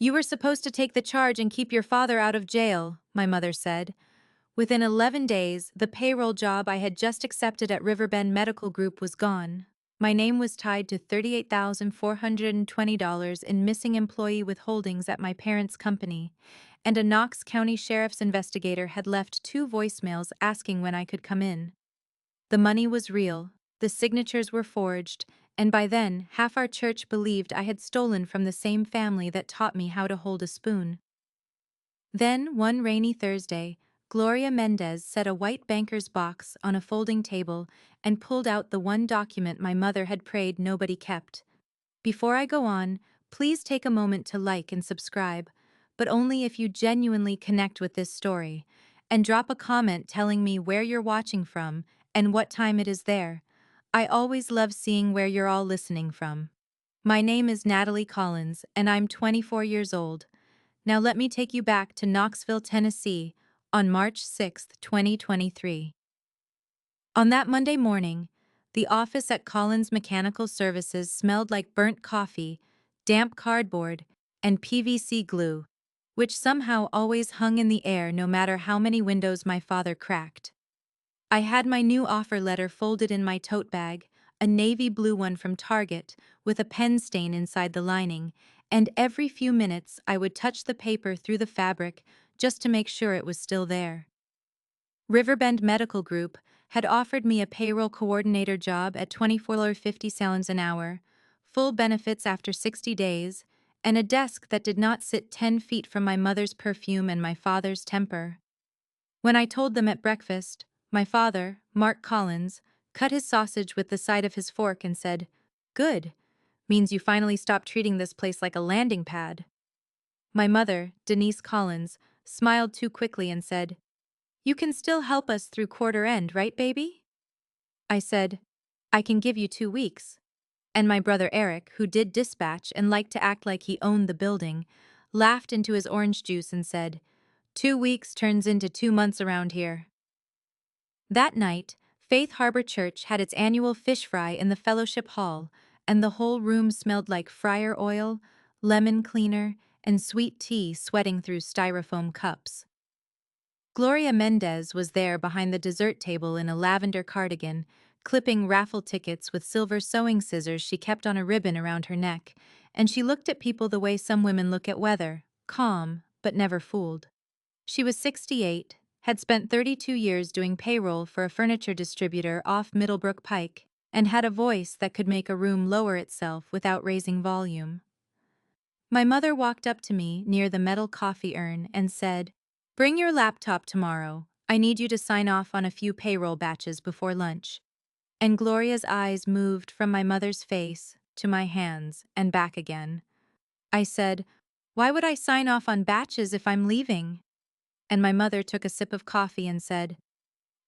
"You were supposed to take the charge and keep your father out of jail," my mother said. Within 11 days, the payroll job I had just accepted at Riverbend Medical Group was gone. My name was tied to $38,420 in missing employee withholdings at my parents' company, and a Knox County Sheriff's investigator had left 2 voicemails asking when I could come in. The money was real, the signatures were forged, and by then, half our church believed I had stolen from the same family that taught me how to hold a spoon. Then, one rainy Thursday, Gloria Mendez set a white banker's box on a folding table and pulled out the one document my mother had prayed nobody kept. Before I go on, please take a moment to like and subscribe, but only if you genuinely connect with this story, and drop a comment telling me where you're watching from and what time it is there. I always love seeing where you're all listening from. My name is Natalie Collins, and I'm 24 years old. Now let me take you back to Knoxville, Tennessee, on March 6, 2023. On that Monday morning, the office at Collins Mechanical Services smelled like burnt coffee, damp cardboard, and PVC glue, which somehow always hung in the air no matter how many windows my father cracked. I had my new offer letter folded in my tote bag, a navy blue one from Target, with a pen stain inside the lining, and every few minutes I would touch the paper through the fabric just to make sure it was still there. Riverbend Medical Group had offered me a payroll coordinator job at $24.50 an hour, full benefits after 60 days, and a desk that did not sit 10 feet from my mother's perfume and my father's temper. When I told them at breakfast, my father, Mark Collins, cut his sausage with the side of his fork and said, "Good. Means you finally stopped treating this place like a landing pad." My mother, Denise Collins, smiled too quickly and said, "You can still help us through quarter end, right, baby?" I said, "I can give you 2 weeks." And my brother Eric, who did dispatch and liked to act like he owned the building, laughed into his orange juice and said, "2 weeks turns into 2 months around here." That night, Faith Harbor Church had its annual fish fry in the fellowship hall, and the whole room smelled like fryer oil, lemon cleaner, and sweet tea sweating through styrofoam cups. Gloria Mendez was there behind the dessert table in a lavender cardigan, clipping raffle tickets with silver sewing scissors she kept on a ribbon around her neck, and she looked at people the way some women look at weather, calm, but never fooled. She was 68, had spent 32 years doing payroll for a furniture distributor off Middlebrook Pike, and had a voice that could make a room lower itself without raising volume. My mother walked up to me near the metal coffee urn and said, "Bring your laptop tomorrow. I need you to sign off on a few payroll batches before lunch." And Gloria's eyes moved from my mother's face to my hands and back again. I said, "Why would I sign off on batches if I'm leaving?" And my mother took a sip of coffee and said,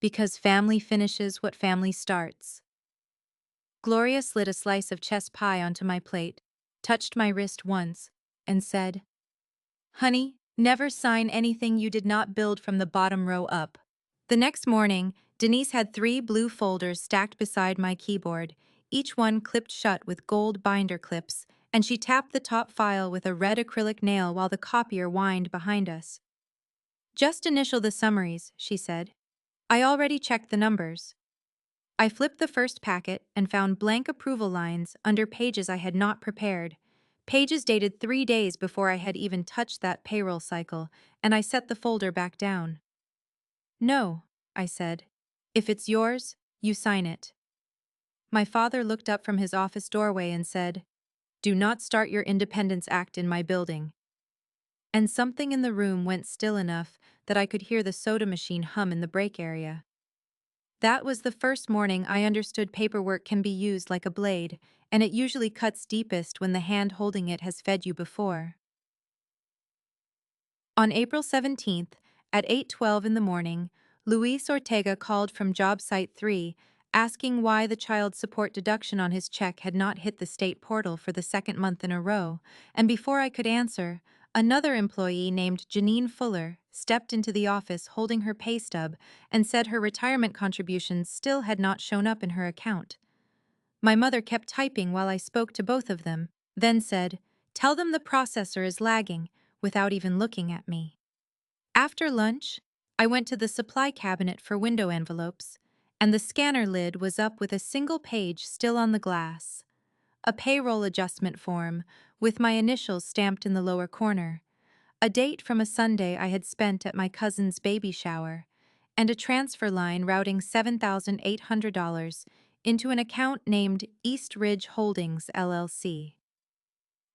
"Because family finishes what family starts." Gloria slid a slice of chess pie onto my plate, touched my wrist once, and said, "Honey, never sign anything you did not build from the bottom row up." The next morning, Denise had 3 blue folders stacked beside my keyboard, each one clipped shut with gold binder clips, and she tapped the top file with a red acrylic nail while the copier whined behind us. "Just initial the summaries," she said. "I already checked the numbers." I flipped the first packet and found blank approval lines under pages I had not prepared, pages dated 3 days before I had even touched that payroll cycle, and I set the folder back down. "No," I said. "If it's yours, you sign it." My father looked up from his office doorway and said, "Do not start your Independence Act in my building." And something in the room went still enough that I could hear the soda machine hum in the break area. That was the first morning I understood paperwork can be used like a blade, and it usually cuts deepest when the hand holding it has fed you before. On April 17th, at 8:12 in the morning, Luis Ortega called from Job Site 3, asking why the child support deduction on his check had not hit the state portal for the second month in a row, and before I could answer, another employee named Janine Fuller stepped into the office holding her pay stub and said her retirement contributions still had not shown up in her account. My mother kept typing while I spoke to both of them, then said, Tell them the processor is lagging, without even looking at me. After lunch, I went to the supply cabinet for window envelopes, and the scanner lid was up with a single page still on the glass. A payroll adjustment form, with my initials stamped in the lower corner, a date from a Sunday I had spent at my cousin's baby shower, and a transfer line routing $7,800 into an account named East Ridge Holdings, LLC.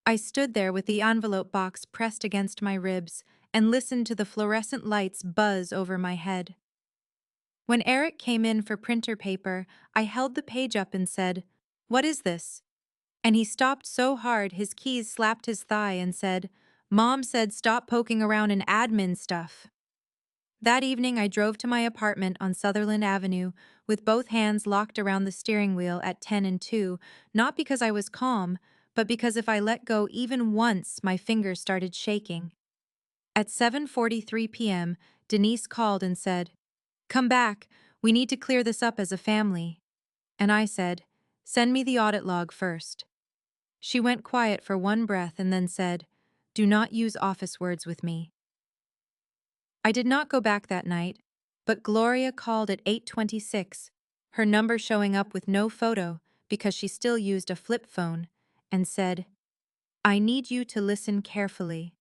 I stood there with the envelope box pressed against my ribs and listened to the fluorescent lights buzz over my head. When Eric came in for printer paper, I held the page up and said, "What is this?" And he stopped so hard his keys slapped his thigh and said, "Mom said stop poking around in admin stuff." That evening I drove to my apartment on Sutherland Avenue with both hands locked around the steering wheel at 10 and 2, not because I was calm, but because if I let go even once, my fingers started shaking. At 7:43 p.m., Denise called and said, "Come back, we need to clear this up as a family." And I said, "Send me the audit log first." She went quiet for one breath and then said, "Do not use office words with me." I did not go back that night, but Gloria called at 8:26, her number showing up with no photo because she still used a flip phone, and said, "I need you to listen carefully.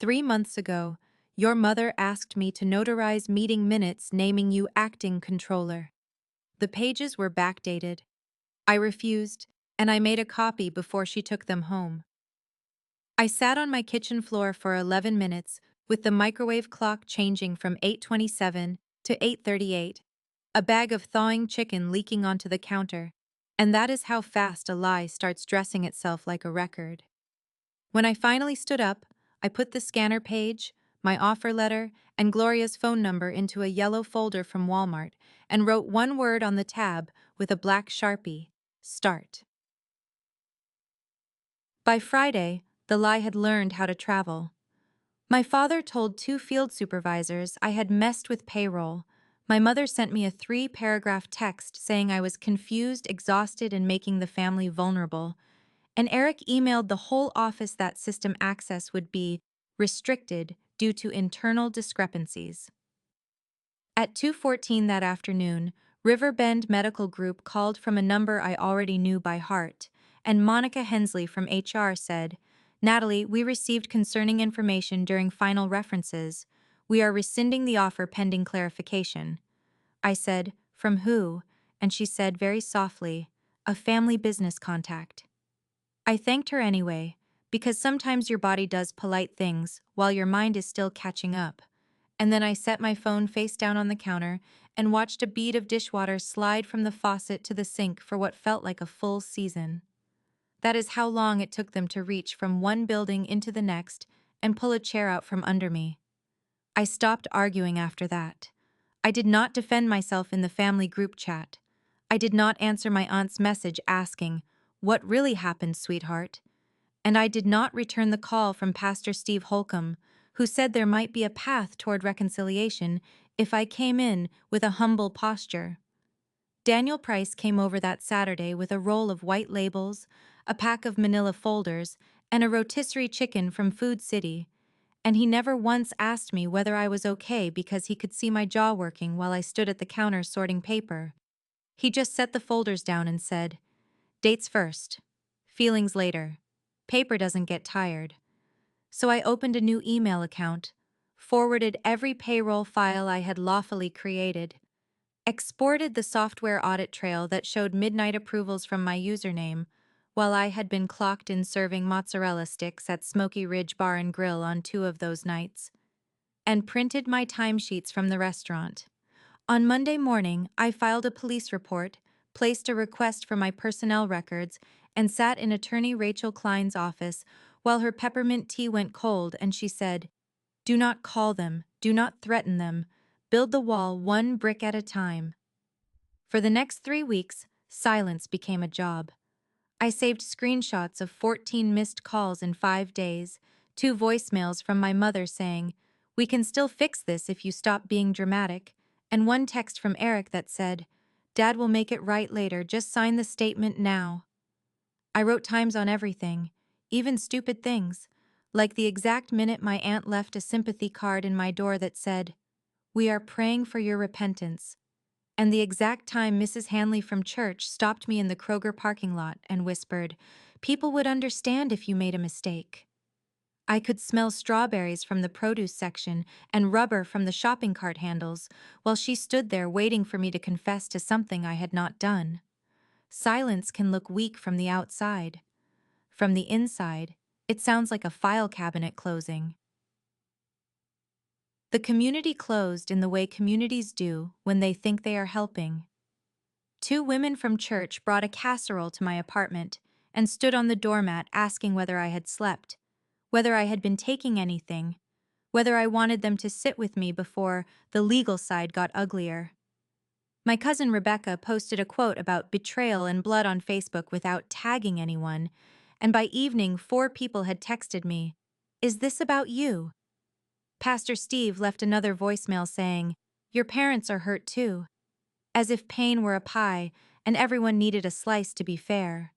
3 months ago, your mother asked me to notarize meeting minutes naming you acting controller. The pages were backdated. I refused, and I made a copy before she took them home. I sat on my kitchen floor for 11 minutes with the microwave clock changing from 8:27 to 8:38, a bag of thawing chicken leaking onto the counter, and that is how fast a lie starts dressing itself like a record. When I finally stood up, I put the scanner page, my offer letter, and Gloria's phone number into a yellow folder from Walmart and wrote one word on the tab with a black Sharpie: start. By Friday, the lie had learned how to travel. My father told 2 field supervisors I had messed with payroll. My mother sent me a 3-paragraph text saying I was confused, exhausted, and making the family vulnerable. And Eric emailed the whole office that system access would be restricted due to internal discrepancies. At 2:14 that afternoon, Riverbend Medical Group called from a number I already knew by heart, and Monica Hensley from HR said, "Natalie, we received concerning information during final references. We are rescinding the offer pending clarification." I said, "From who?" And she said very softly, "A family business contact." I thanked her anyway, because sometimes your body does polite things while your mind is still catching up. And then I set my phone face down on the counter and watched a bead of dishwater slide from the faucet to the sink for what felt like a full season. That is how long it took them to reach from one building into the next and pull a chair out from under me. I stopped arguing after that. I did not defend myself in the family group chat. I did not answer my aunt's message asking, "What really happened, sweetheart?" And I did not return the call from Pastor Steve Holcomb, who said there might be a path toward reconciliation if I came in with a humble posture. Daniel Price came over that Saturday with a roll of white labels, a pack of manila folders, and a rotisserie chicken from Food City, and he never once asked me whether I was okay because he could see my jaw working while I stood at the counter sorting paper. He just set the folders down and said, "Dates first. Feelings later. Paper doesn't get tired." So I opened a new email account, forwarded every payroll file I had lawfully created, exported the software audit trail that showed midnight approvals from my username, while I had been clocked in serving mozzarella sticks at Smoky Ridge Bar and Grill on 2 of those nights, and printed my timesheets from the restaurant. On Monday morning, I filed a police report, placed a request for my personnel records, and sat in attorney Rachel Klein's office while her peppermint tea went cold and she said, "Do not call them, do not threaten them, build the wall one brick at a time." For the next 3 weeks, silence became a job. I saved screenshots of 14 missed calls in 5 days, 2 voicemails from my mother saying, "We can still fix this if you stop being dramatic," and 1 text from Eric that said, "Dad will make it right later, just sign the statement now." I wrote times on everything. even stupid things, like the exact minute my aunt left a sympathy card in my door that said, "We are praying for your repentance," and the exact time Mrs. Hanley from church stopped me in the Kroger parking lot and whispered, "People would understand if you made a mistake." I could smell strawberries from the produce section and rubber from the shopping cart handles while she stood there waiting for me to confess to something I had not done. Silence can look weak from the outside. From the inside, it sounds like a file cabinet closing. The community closed in the way communities do when they think they are helping. Two women from church brought a casserole to my apartment and stood on the doormat asking whether I had slept, whether I had been taking anything, whether I wanted them to sit with me before the legal side got uglier. My cousin Rebecca posted a quote about betrayal and blood on Facebook without tagging anyone, and by evening 4 people had texted me, "Is this about you?" Pastor Steve left another voicemail saying, "Your parents are hurt too," as if pain were a pie and everyone needed a slice to be fair.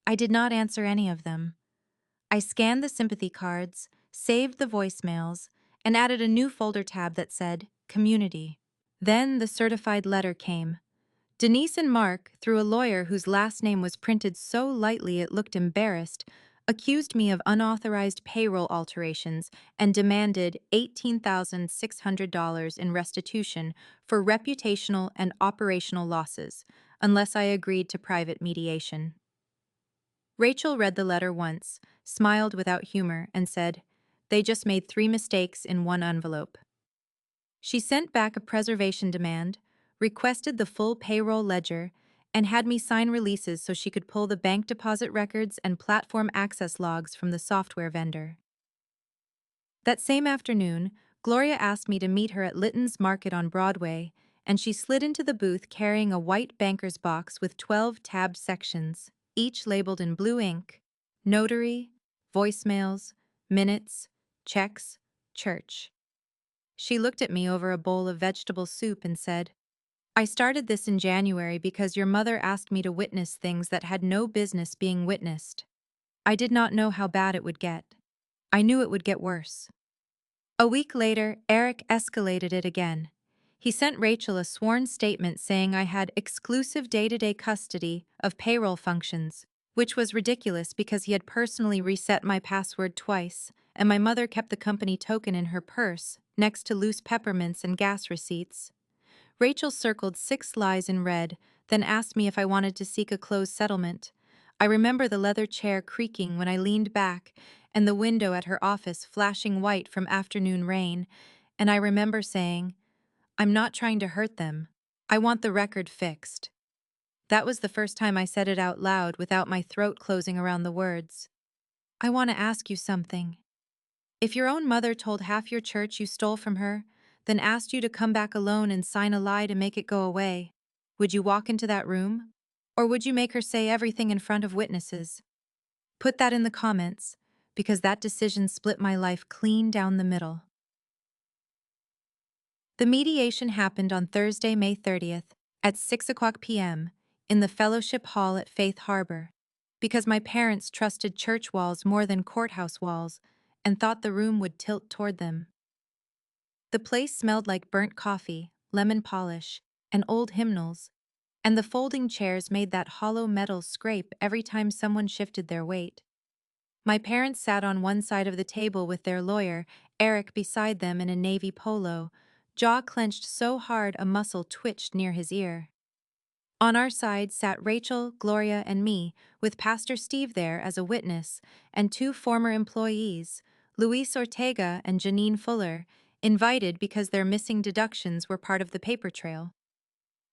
I did not answer any of them. I scanned the sympathy cards, saved the voicemails, and added a new folder tab that said, "Community." Then the certified letter came. Denise and Mark, through a lawyer whose last name was printed so lightly it looked embarrassed, accused me of unauthorized payroll alterations and demanded $18,600 in restitution for reputational and operational losses, unless I agreed to private mediation. Rachel read the letter once, smiled without humor, and said, "They just made 3 mistakes in one envelope." She sent back a preservation demand, requested the full payroll ledger, and had me sign releases so she could pull the bank deposit records and platform access logs from the software vendor. That same afternoon, Gloria asked me to meet her at Litton's Market on Broadway, and she slid into the booth carrying a white banker's box with 12 tabbed sections, each labeled in blue ink: notary, voicemails, minutes, checks, church. She looked at me over a bowl of vegetable soup and said, "I started this in January because your mother asked me to witness things that had no business being witnessed. I did not know how bad it would get. I knew it would get worse." A week later, Eric escalated it again. He sent Rachel a sworn statement saying I had exclusive day-to-day custody of payroll functions, which was ridiculous because he had personally reset my password twice, and my mother kept the company token in her purse, next to loose peppermints and gas receipts. Rachel circled 6 lies in red, then asked me if I wanted to seek a closed settlement. I remember the leather chair creaking when I leaned back and the window at her office flashing white from afternoon rain, and I remember saying, "I'm not trying to hurt them. I want the record fixed." That was the first time I said it out loud without my throat closing around the words. "I want to ask you something. If your own mother told half your church you stole from her, then asked you to come back alone and sign a lie to make it go away, would you walk into that room? Or would you make her say everything in front of witnesses? Put that in the comments, because that decision split my life clean down the middle." The mediation happened on Thursday, May 30th, at 6:00 p.m., in the Fellowship Hall at Faith Harbor, because my parents trusted church walls more than courthouse walls and thought the room would tilt toward them. The place smelled like burnt coffee, lemon polish, and old hymnals, and the folding chairs made that hollow metal scrape every time someone shifted their weight. My parents sat on one side of the table with their lawyer, Eric, beside them in a navy polo, jaw clenched so hard a muscle twitched near his ear. On our side sat Rachel, Gloria, and me, with Pastor Steve there as a witness, and 2 former employees, Luis Ortega and Janine Fuller, invited because their missing deductions were part of the paper trail.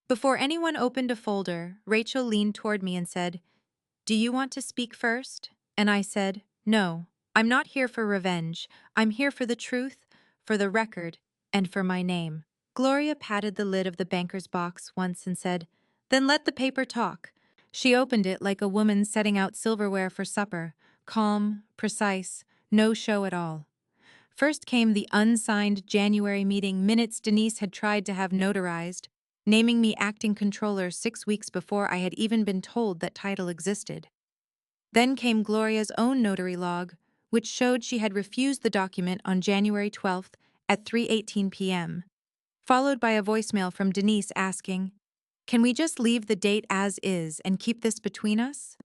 Before anyone opened a folder, Rachel leaned toward me and said, "Do you want to speak first?" And I said, "No, I'm not here for revenge. I'm here for the truth, for the record, and for my name." Gloria patted the lid of the banker's box once and said, "Then let the paper talk." She opened it like a woman setting out silverware for supper, calm, precise, no show at all. First came the unsigned January meeting minutes Denise had tried to have notarized, naming me acting controller 6 weeks before I had even been told that title existed. Then came Gloria's own notary log, which showed she had refused the document on January 12th at 3:18 p.m., followed by a voicemail from Denise asking, "Can we just leave the date as is and keep this between us?"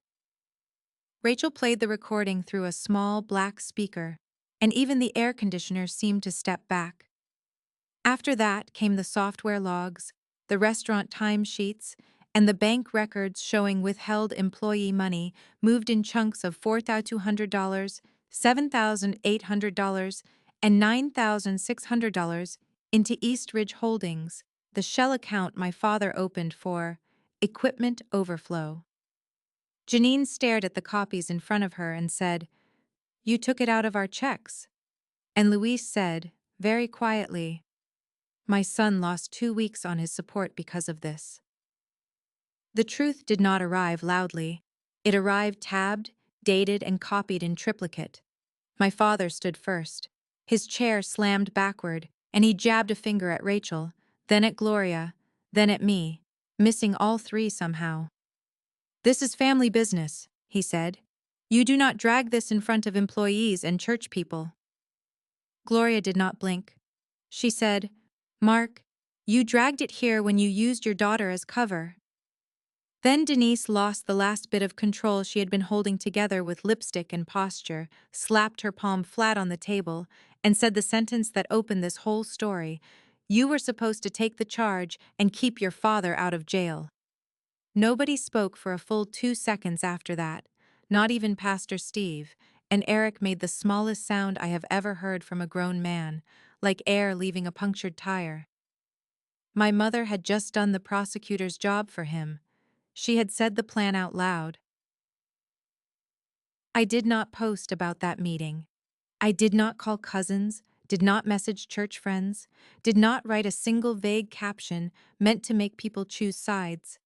Rachel played the recording through a small black speaker, and even the air conditioner seemed to step back. After that came the software logs, the restaurant timesheets, and the bank records showing withheld employee money moved in chunks of $4,200, $7,800, and $9,600 into East Ridge Holdings, the shell account my father opened for equipment overflow. Janine stared at the copies in front of her and said, "You took it out of our checks." And Louise said, very quietly, "My son lost 2 weeks on his support because of this." The truth did not arrive loudly. It arrived tabbed, dated, and copied in triplicate. My father stood first. His chair slammed backward, and he jabbed a finger at Rachel, then at Gloria, then at me, missing all three somehow. "This is family business," he said. "You do not drag this in front of employees and church people." Gloria did not blink. She said, "Mark, you dragged it here when you used your daughter as cover." Then Denise lost the last bit of control she had been holding together with lipstick and posture, slapped her palm flat on the table, and said the sentence that opened this whole story: "You were supposed to take the charge and keep your father out of jail." Nobody spoke for a full 2 seconds after that, not even Pastor Steve, and Eric made the smallest sound I have ever heard from a grown man, like air leaving a punctured tire. My mother had just done the prosecutor's job for him. She had said the plan out loud. I did not post about that meeting. I did not call cousins, did not message church friends, did not write a single vague caption meant to make people choose sides.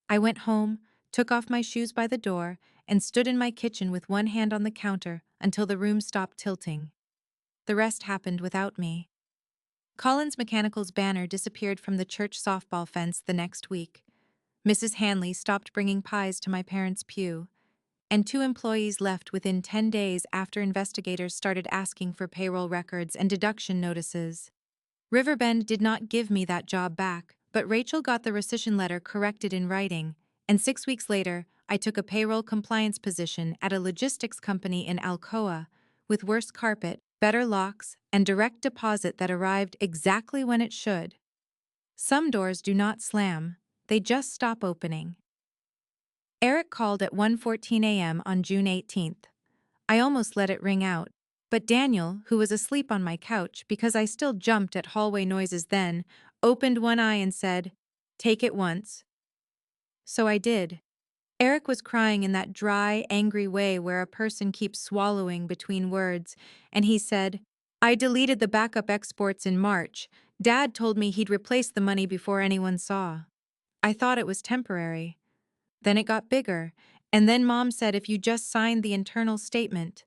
I went home, took off my shoes by the door, and stood in my kitchen with one hand on the counter until the room stopped tilting. The rest happened without me. Collins Mechanical's banner disappeared from the church softball fence the next week. Mrs. Hanley stopped bringing pies to my parents' pew, and 2 employees left within 10 days after investigators started asking for payroll records and deduction notices. Riverbend did not give me that job back, but Rachel got the rescission letter corrected in writing, and 6 weeks later, I took a payroll compliance position at a logistics company in Alcoa, with worse carpet, better locks, and direct deposit that arrived exactly when it should. Some doors do not slam, they just stop opening. Eric called at 1:14 a.m. on June 18th. I almost let it ring out, but Daniel, who was asleep on my couch because I still jumped at hallway noises then, opened one eye and said, "Take it once." So I did. Eric was crying in that dry, angry way where a person keeps swallowing between words, and he said, "I deleted the backup exports in March. Dad told me he'd replace the money before anyone saw. I thought it was temporary." Then it got bigger, and then Mom said if you just signed the internal statement,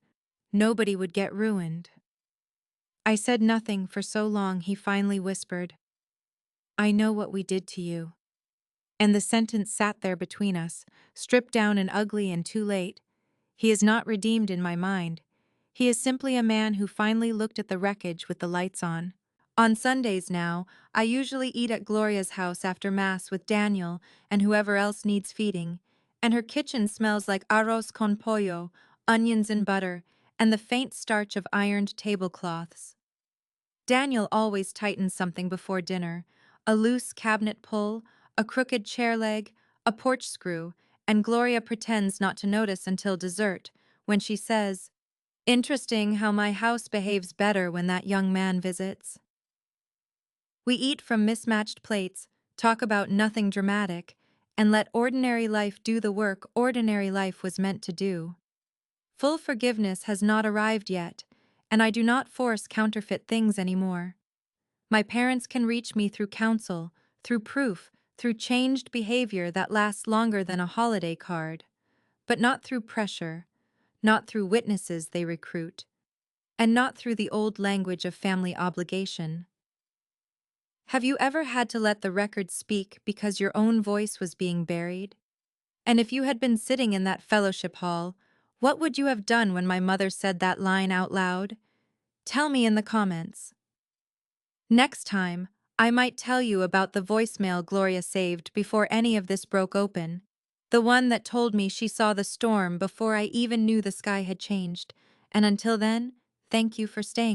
nobody would get ruined. I said nothing for so long he finally whispered, "I know what we did to you." And the sentence sat there between us, stripped down and ugly and too late. He is not redeemed in my mind. He is simply a man who finally looked at the wreckage with the lights on. On Sundays now, I usually eat at Gloria's house after Mass with Daniel and whoever else needs feeding, and her kitchen smells like arroz con pollo, onions and butter, and the faint starch of ironed tablecloths. Daniel always tightens something before dinner: a loose cabinet pull, a crooked chair leg, a porch screw, and Gloria pretends not to notice until dessert, when she says, "Interesting how my house behaves better when that young man visits." We eat from mismatched plates, talk about nothing dramatic, and let ordinary life do the work ordinary life was meant to do. Full forgiveness has not arrived yet, and I do not force counterfeit things anymore. My parents can reach me through counsel, through proof, through changed behavior that lasts longer than a holiday card, but not through pressure, not through witnesses they recruit, and not through the old language of family obligation. Have you ever had to let the record speak because your own voice was being buried? And if you had been sitting in that fellowship hall, what would you have done when my mother said that line out loud? Tell me in the comments. Next time, I might tell you about the voicemail Gloria saved before any of this broke open. The one that told me she saw the storm before I even knew the sky had changed. And until then, thank you for staying.